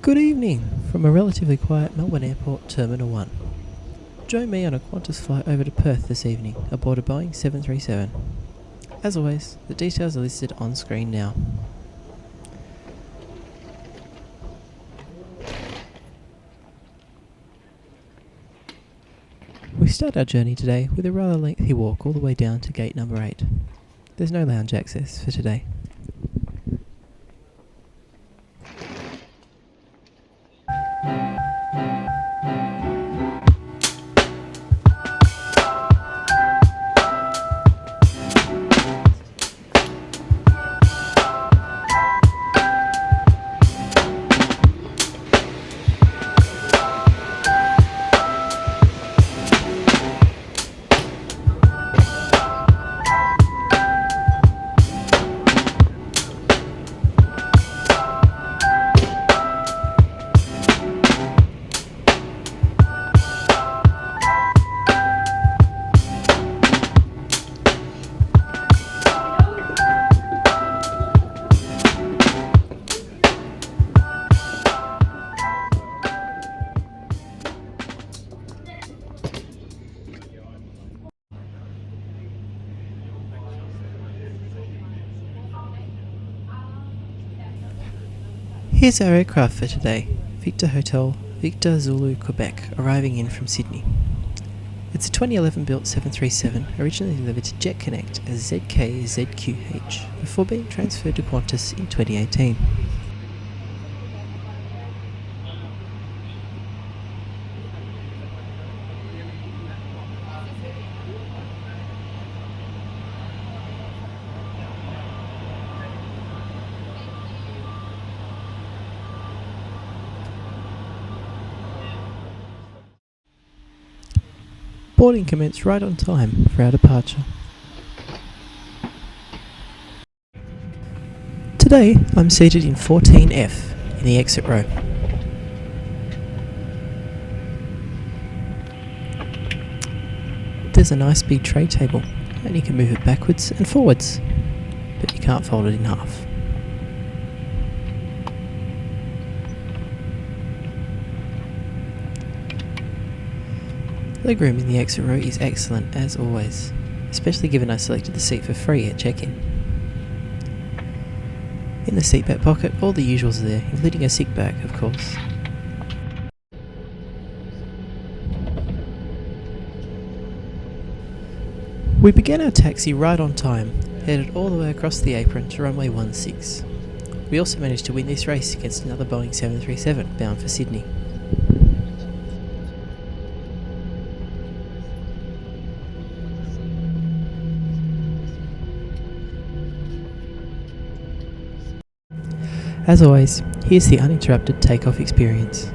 Good evening from a relatively quiet Melbourne Airport Terminal 1. Join me on a Qantas flight over to Perth this evening aboard a Boeing 737. As always, the details are listed on screen now. We start our journey today with a rather lengthy walk all the way down to gate number 8. There's no lounge access for today. Here's our aircraft for today, Victor Hotel, Victor Zulu, Quebec, arriving in from Sydney. It's a 2011 built 737, originally delivered to Jet Connect as ZKZQH, before being transferred to Qantas in 2018. Boarding commenced right on time for our departure. Today I'm seated in 14F in the exit row. There's a nice big tray table and you can move it backwards and forwards, but you can't fold it in half. Legroom in the exit row is excellent as always, especially given I selected the seat for free at check-in. In the seat back pocket, all the usuals are there, including a sick bag, of course. We began our taxi right on time, headed all the way across the apron to runway 16. We also managed to win this race against another Boeing 737 bound for Sydney. As always, here's the uninterrupted takeoff experience.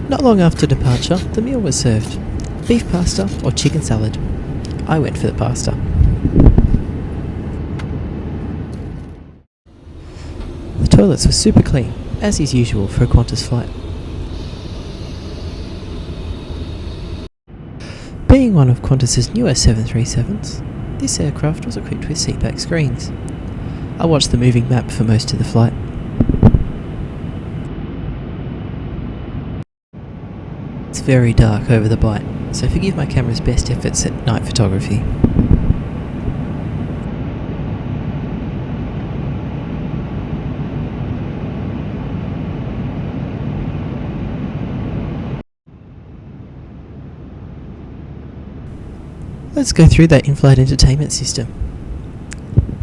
Not long after departure, the meal was served. Beef pasta or chicken salad. I went for the pasta. The toilets were super clean, as is usual for a Qantas flight. Being one of Qantas's newer 737s, this aircraft was equipped with seatback screens. I watched the moving map for most of the flight. It's very dark over the Bight, so forgive my camera's best efforts at night photography. Let's go through that in-flight entertainment system.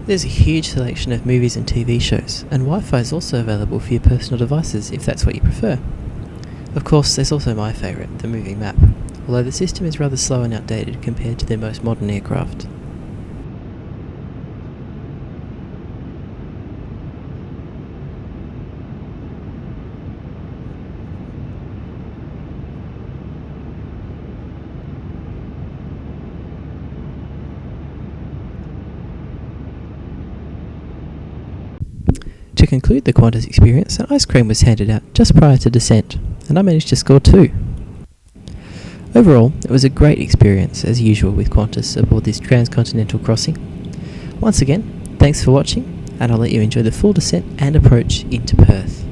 There's a huge selection of movies and TV shows, and Wi-Fi is also available for your personal devices if that's what you prefer. Of course, there's also my favourite, the moving map, although the system is rather slow and outdated compared to their most modern aircraft. To conclude the Qantas experience, an ice cream was handed out just prior to descent, and I managed to score 2. Overall, it was a great experience as usual with Qantas aboard this transcontinental crossing. Once again, thanks for watching, and I'll let you enjoy the full descent and approach into Perth.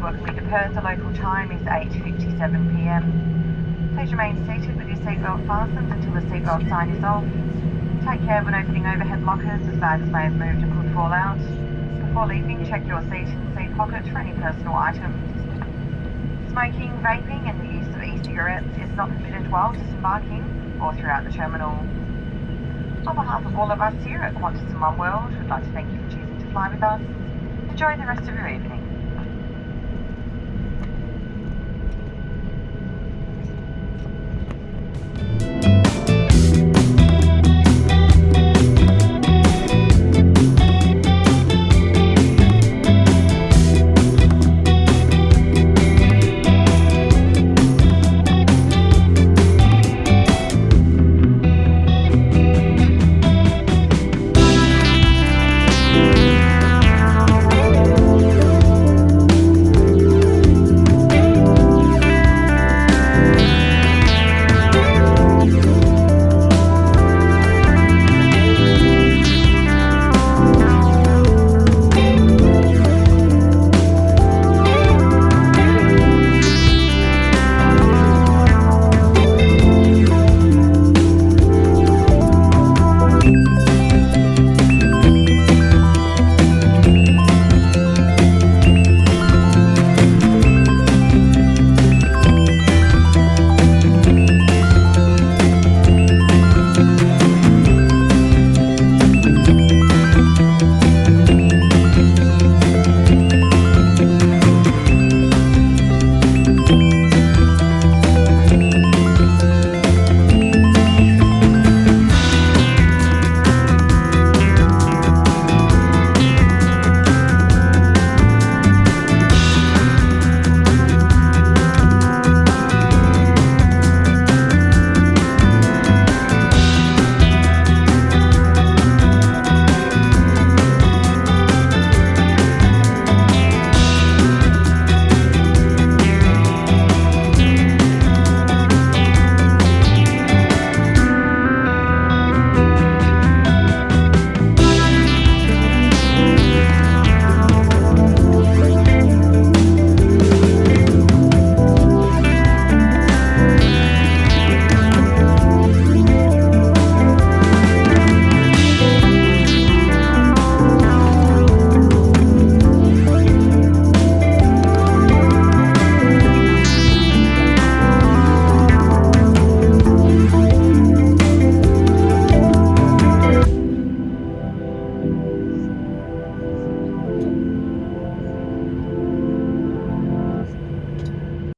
to welcome you to Perth. The local time is 8:57 p.m. Please remain seated with your seatbelt fastened until the seatbelt sign is off. Take care when opening overhead lockers, as bags may have moved and could fall out. Before leaving, check your seat and seat pocket for any personal items. Smoking, vaping and the use of e-cigarettes is not permitted while disembarking or throughout the terminal. On behalf of all of us here at Qantas and One World, we'd like to thank you for choosing to fly with us. Enjoy the rest of your evening.